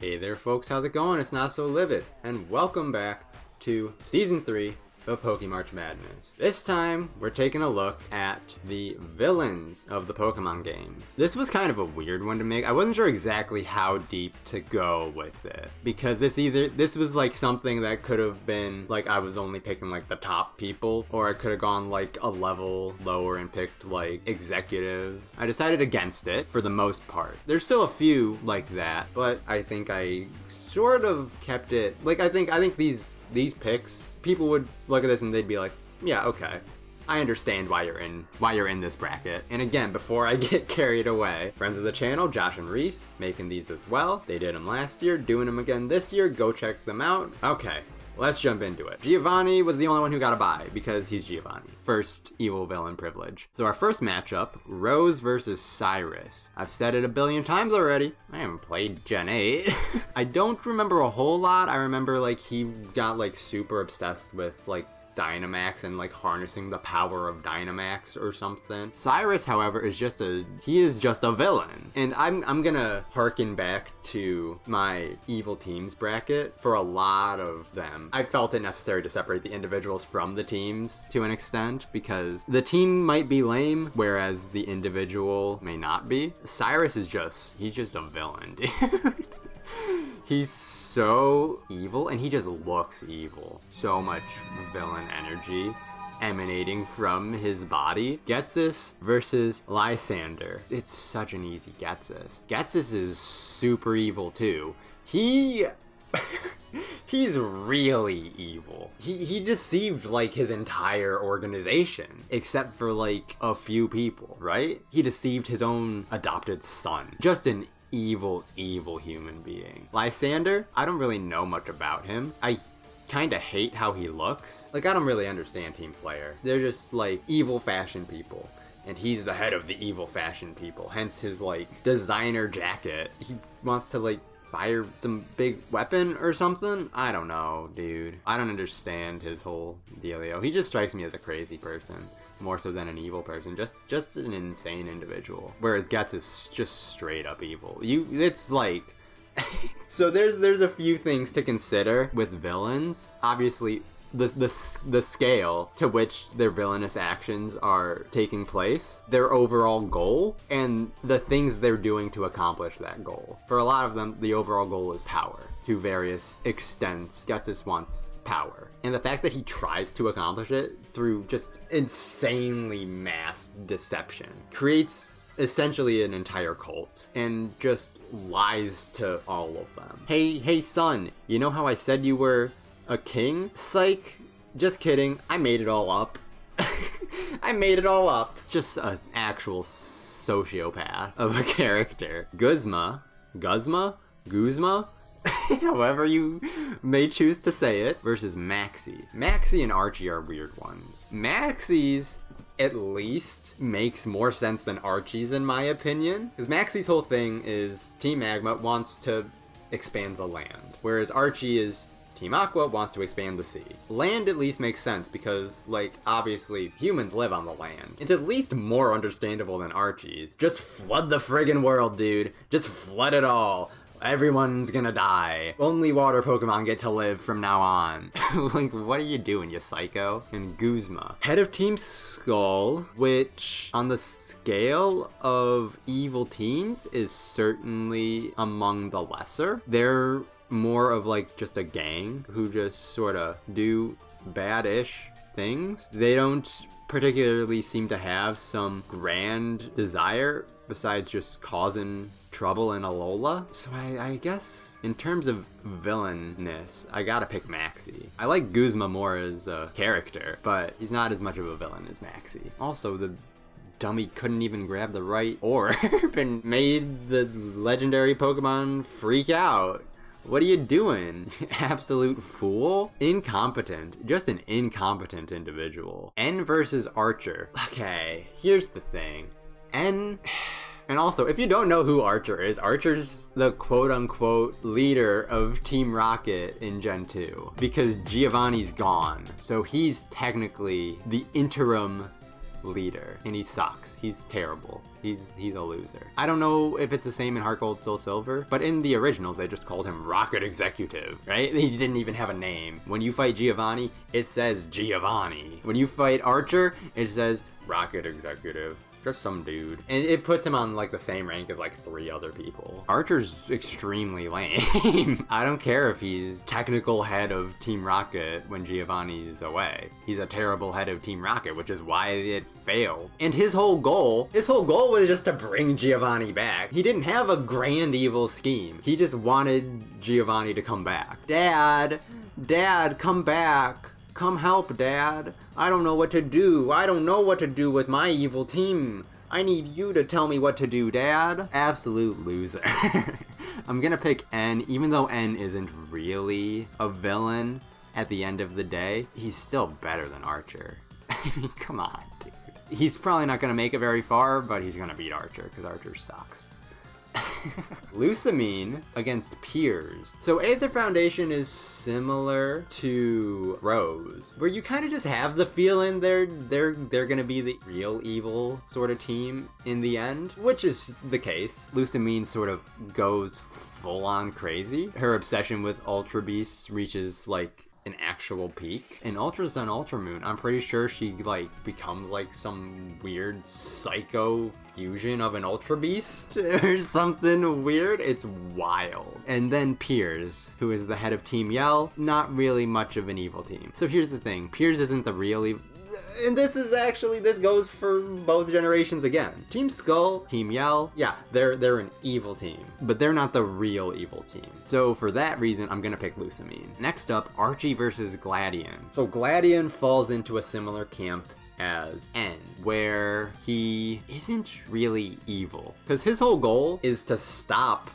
Hey there folks, how's it going? It's NotSoLivid, and welcome back to Season 3 of Pokemarch Madness. This time, we're taking a look at the villains of the Pokemon games. This was kind of a weird one to make. I wasn't sure exactly how deep to go with it, because this was like something that could have been, like I was only picking like the top people, or I could have gone like a level lower and picked like executives. I decided against it for the most part. There's still a few like that, but I think I sort of kept it, like I think these picks, people would look at this and they'd be like, yeah, okay, I understand why you're in this bracket. And again, before I get carried away, friends of the channel, Josh and Reese, making these as well. They did them last year, doing them again this year. Go check them out. Okay, let's jump into it. Giovanni was the only one who got a bye because he's Giovanni. First evil villain privilege. So our first matchup, Rose versus Cyrus. I've said it a billion times already. I haven't played Gen 8. I don't remember a whole lot. I remember like he got like super obsessed with like Dynamax and like harnessing the power of Dynamax or something. Cyrus, however, is just a villain. And I'm gonna harken back to my evil teams bracket for a lot of them. I felt it necessary to separate the individuals from the teams to an extent because the team might be lame, whereas the individual may not be. Cyrus is he's just a villain, dude. He's so evil, and he just looks evil. So much villain energy emanating from his body. Getsus versus Lysander. It's such an easy Getsus. Getsus is super evil too. He's really evil. He deceived like his entire organization, except for like a few people, right? He deceived his own adopted son. Just an evil human being. Lysander, I don't really know much about him. I kind of hate how he looks. Like, I don't really understand Team Flare. They're just like evil fashion people, and he's the head of the evil fashion people, hence his like designer jacket. He wants to like fire some big weapon or something? I don't know, dude. I don't understand his whole dealio. He just strikes me as a crazy person, more so than an evil person. Just an insane individual. Whereas Getz is just straight up evil. It's like so there's a few things to consider with villains. Obviously, the scale to which their villainous actions are taking place, their overall goal, and the things they're doing to accomplish that goal. For a lot of them, the overall goal is power to various extents. Getsus wants power. And the fact that he tries to accomplish it through just insanely mass deception creates essentially an entire cult and just lies to all of them. Hey son, you know how I said you were a king? Psych. Just kidding. I made it all up. I made it all up. Just an actual sociopath of a character. Guzma, however you may choose to say it, versus Maxie. Maxie and Archie are weird ones. Maxie's at least makes more sense than Archie's in my opinion, because Maxie's whole thing is Team Magma wants to expand the land, whereas Archie is Team Aqua wants to expand the sea. Land at least makes sense because, like, obviously humans live on the land. It's at least more understandable than Archie's. Just flood the friggin' world, dude. Just flood it all. Everyone's gonna die. Only water Pokemon get to live from now on. Like, what are you doing, you psycho? And Guzma, head of Team Skull, which on the scale of evil teams is certainly among the lesser. They're more of like just a gang who just sort of do bad-ish things. They don't particularly seem to have some grand desire besides just causing trouble in Alola. So I guess in terms of villainness, I gotta pick Maxie. I like Guzma more as a character, but he's not as much of a villain as Maxie. Also, the dummy couldn't even grab the right orb and made the legendary Pokemon freak out. What are you doing? Absolute fool? Incompetent. Just an incompetent individual. N versus Archer. Okay, here's the thing. N... And also, if you don't know who Archer is, Archer's the quote-unquote leader of Team Rocket in Gen 2. Because Giovanni's gone. So he's technically the interim leader, and he sucks. He's terrible. He's a loser. I don't know if it's the same in Heart Gold, Soul Silver, but in the originals, they just called him Rocket Executive, right? He didn't even have a name. When you fight Giovanni, it says Giovanni. When you fight Archer, it says Rocket Executive. Just some dude. And it puts him on like the same rank as like 3 other people. Archer's extremely lame. I don't care if he's technical head of Team Rocket when Giovanni's away. He's a terrible head of Team Rocket, which is why it failed. And his whole goal was just to bring Giovanni back. He didn't have a grand evil scheme. He just wanted Giovanni to come back. Dad, come back. Come help, Dad. I don't know what to do. I don't know what to do with my evil team. I need you to tell me what to do, Dad. Absolute loser. I'm gonna pick N, even though N isn't really a villain at the end of the day. He's still better than Archer. I mean, come on, dude. He's probably not gonna make it very far, but he's gonna beat Archer, because Archer sucks. Lusamine against Piers. So Aether Foundation is similar to Rose, where you kind of just have the feeling they're gonna be the real evil sort of team in the end, which is the case. Lusamine sort of goes full on crazy. Her obsession with Ultra Beasts reaches like an actual peak. In Ultra Sun Ultra Moon, I'm pretty sure she like becomes like some weird psycho fusion of an Ultra Beast or something weird. It's wild. And then Piers, who is the head of Team Yell, not really much of an evil team. So here's the thing, Piers isn't the real evil. And this goes for both generations again. Team Skull, Team Yell, yeah, they're an evil team, but they're not the real evil team. So for that reason, I'm gonna pick Lusamine. Next up, Archie versus Gladion. So Gladion falls into a similar camp as N, where he isn't really evil, because his whole goal is to stop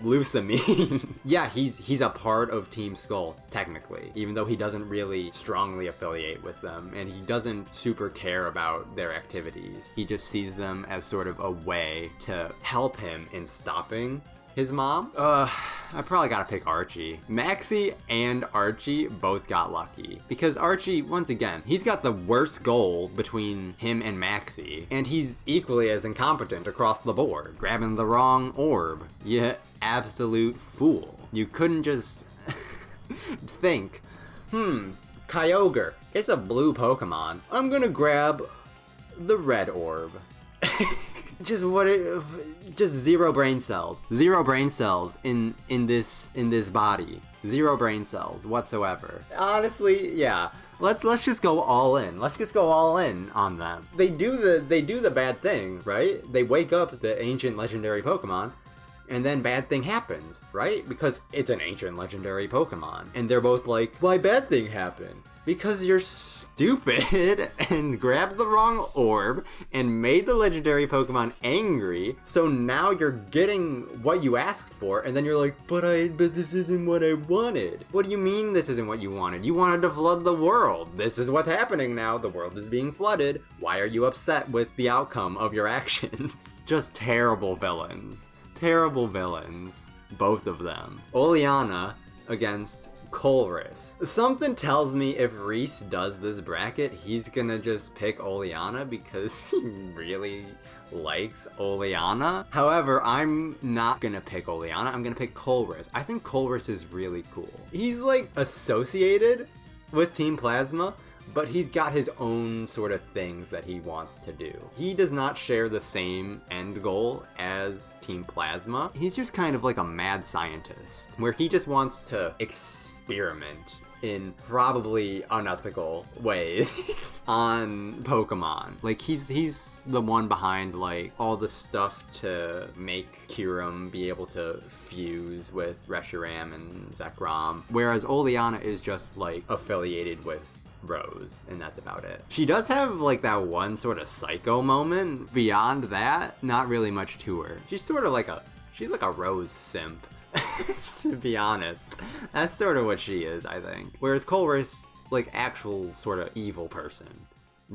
Lusamine. Yeah, he's a part of Team Skull, technically, even though he doesn't really strongly affiliate with them, and he doesn't super care about their activities. He just sees them as sort of a way to help him in stopping his mom. I probably gotta pick Archie. Maxie and Archie both got lucky, because Archie, once again, he's got the worst goal between him and Maxie, and he's equally as incompetent across the board. Grabbing the wrong orb. Yeah, absolute fool. You couldn't just think, Kyogre, it's a blue Pokemon. I'm gonna grab the red orb. Just zero brain cells. Zero brain cells in this body. Zero brain cells whatsoever. Honestly, yeah. Let's just go all in. Let's just go all in on them. They do the bad thing, right? They wake up the ancient legendary Pokemon, and then bad thing happens, right? Because it's an ancient legendary Pokemon. And they're both like, why bad thing happened? Because you're stupid and grabbed the wrong orb and made the legendary Pokemon angry. So now you're getting what you asked for, and then you're like, but this isn't what I wanted. What do you mean this isn't what you wanted? You wanted to flood the world. This is what's happening now. The world is being flooded. Why are you upset with the outcome of your actions? Just terrible villains. Terrible villains. Both of them. Oleana against Colress. Something tells me if Reese does this bracket, he's gonna just pick Oleana because he really likes Oleana. However, I'm not gonna pick Oleana, I'm gonna pick Colress. I think Colress is really cool. He's like associated with Team Plasma, but he's got his own sort of things that he wants to do. He does not share the same end goal as Team Plasma. He's just kind of like a mad scientist, where he just wants to experiment in probably unethical ways on Pokemon. Like he's the one behind like all the stuff to make Kyurem be able to fuse with Reshiram and Zekrom, whereas Oleana is just like affiliated with Rose, and that's about it. She does have like that one sort of psycho moment. Beyond that, not really much to her. She's like a Rose simp. To be honest, that's sort of what she is, I think. Whereas Colress, like actual sort of evil person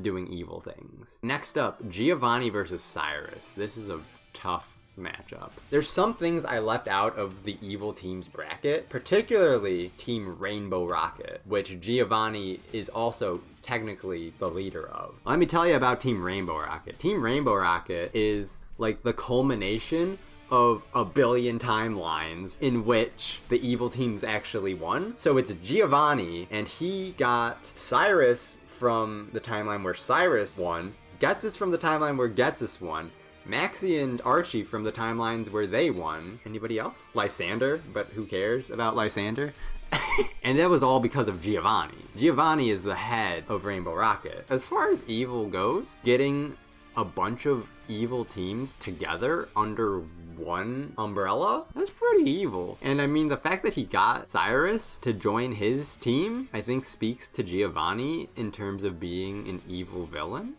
doing evil things. Next up, Giovanni versus Cyrus. This is a tough matchup. There's some things I left out of the evil team's bracket, particularly Team Rainbow Rocket, which Giovanni is also technically the leader of. Let me tell you about Team Rainbow Rocket. Team Rainbow Rocket is like the culmination of a billion timelines in which the evil teams actually won. So it's Giovanni, and he got Cyrus from the timeline where Cyrus won, Getsus from the timeline where Getsus won, Maxie and Archie from the timelines where they won. Anybody else? Lysander, but who cares about Lysander? And that was all because of Giovanni. Giovanni is the head of Rainbow Rocket. As far as evil goes, getting a bunch of evil teams together under one umbrella, that's pretty evil. And I mean, the fact that he got Cyrus to join his team, I think speaks to Giovanni in terms of being an evil villain.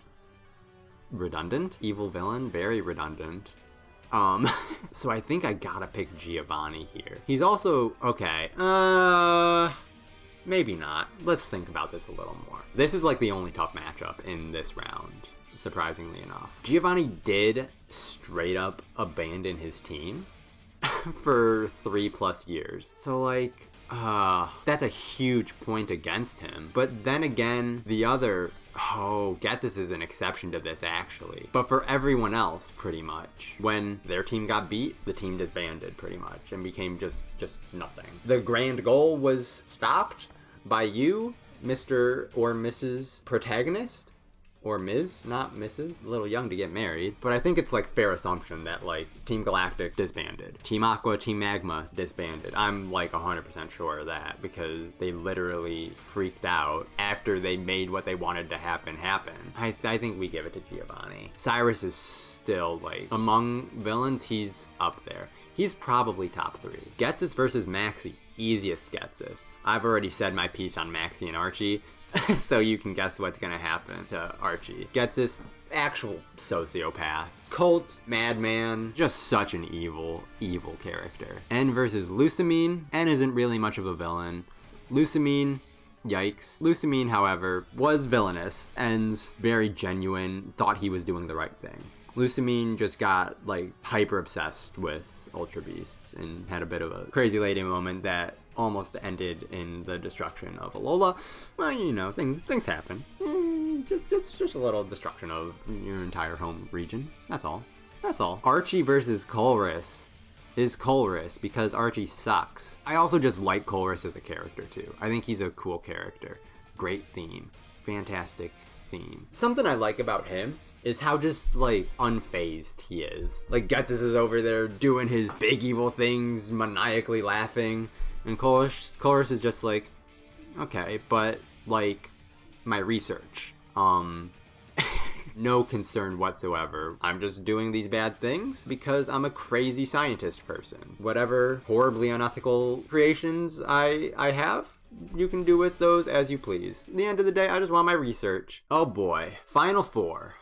Redundant? Evil villain? Very redundant. So I think I gotta pick Giovanni here. He's also, okay, maybe not. Let's think about this a little more. This is like the only tough matchup in this round, surprisingly enough. Giovanni did straight up abandon his team for 3+ years. So like, that's a huge point against him. But then again, the other, Getsus is an exception to this actually. But for everyone else, pretty much, when their team got beat, the team disbanded pretty much and became just nothing. The grand goal was stopped by you, Mr. or Mrs. Protagonist. Or Ms., not Mrs., a little young to get married. But I think it's like fair assumption that like Team Galactic disbanded. Team Aqua, Team Magma disbanded. I'm like 100% sure of that because they literally freaked out after they made what they wanted to happen. I think we give it to Giovanni. Cyrus is still like, among villains, he's up there. He's probably top 3. Getsus versus Maxie, easiest Getsus. I've already said my piece on Maxie and Archie. So you can guess what's gonna happen to Archie. Getsus, actual sociopath. Cult, madman, just such an evil character. N versus Lusamine. N isn't really much of a villain. Lusamine, yikes. Lusamine, however, was villainous. N's very genuine, thought he was doing the right thing. Lusamine just got like hyper obsessed with Ultra Beasts and had a bit of a crazy lady moment that almost ended in the destruction of Alola. Well, you know, things happen. Just a little destruction of your entire home region. That's all. Archie versus Colress is Colress because Archie sucks. I also just like Colress as a character too. I think he's a cool character. Great theme. Fantastic theme. Something I like about him is how just like unfazed he is. Like Getsus is over there doing his big evil things, maniacally laughing, and Colress is just like, okay, but like my research, no concern whatsoever. I'm just doing these bad things because I'm a crazy scientist person. Whatever horribly unethical creations I have, you can do with those as you please. At the end of the day, I just want my research. Oh boy. Final four.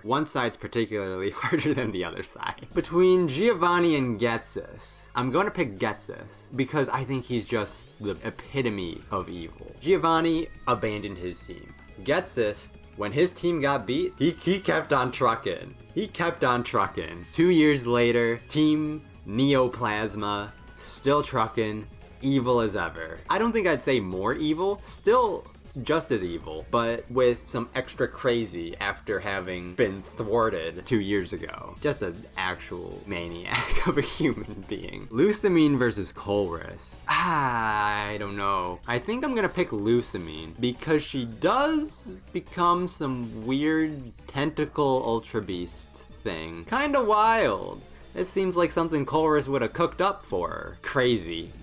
One side's particularly harder than the other side. Between Giovanni and Getsus, I'm going to pick Getsus because I think he's just the epitome of evil. Giovanni abandoned his team. Getsus, when his team got beat, he kept on trucking. 2 years later, Team Neoplasma, still trucking, evil as ever. I don't think I'd say more evil, still just as evil, but with some extra crazy after having been thwarted 2 years ago. Just an actual maniac of a human being. Lusamine versus Colress. I don't know. I think I'm gonna pick Lusamine because she does become some weird tentacle Ultra Beast thing. Kinda wild. It seems like something Colress would have cooked up for her. Crazy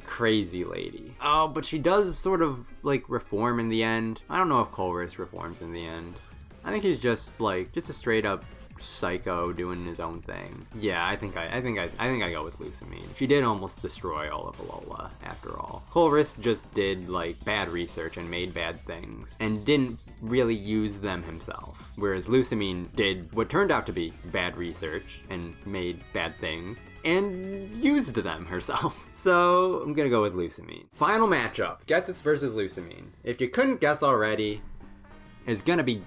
lady. Oh, but she does sort of like reform in the end. I don't know if Colress reforms in the end. I think he's just like a straight up psycho doing his own thing. Yeah, I think I go with Lusamine. She did almost destroy all of Alola after all. Colress just did like bad research and made bad things and didn't really use them himself. Whereas Lusamine did what turned out to be bad research and made bad things and used them herself. So I'm gonna go with Lusamine. Final matchup, Getsus versus Lusamine. If you couldn't guess already, it's gonna be,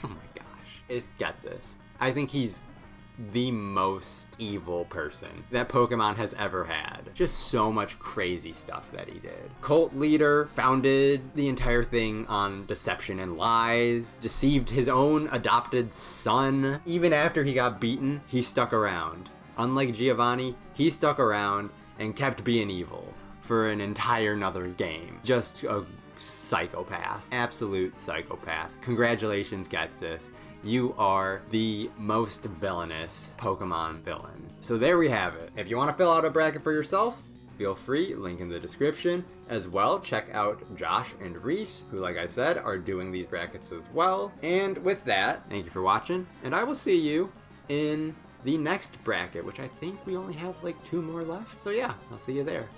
oh my gosh, it's Getsus. I think he's the most evil person that Pokemon has ever had. Just so much crazy stuff that he did. Cult leader, founded the entire thing on deception and lies, deceived his own adopted son. Even after he got beaten, he stuck around. Unlike Giovanni, he stuck around and kept being evil for an entire another game. Just a psychopath. Absolute psychopath. Congratulations, Getsis. You are the most villainous Pokemon villain. So there we have it. If you want to fill out a bracket for yourself, feel free, link in the description. As well, check out Josh and Reese, who, like I said, are doing these brackets as well. And with that, thank you for watching, and I will see you in the next bracket, which I think we only have like 2 more left. So yeah, I'll see you there.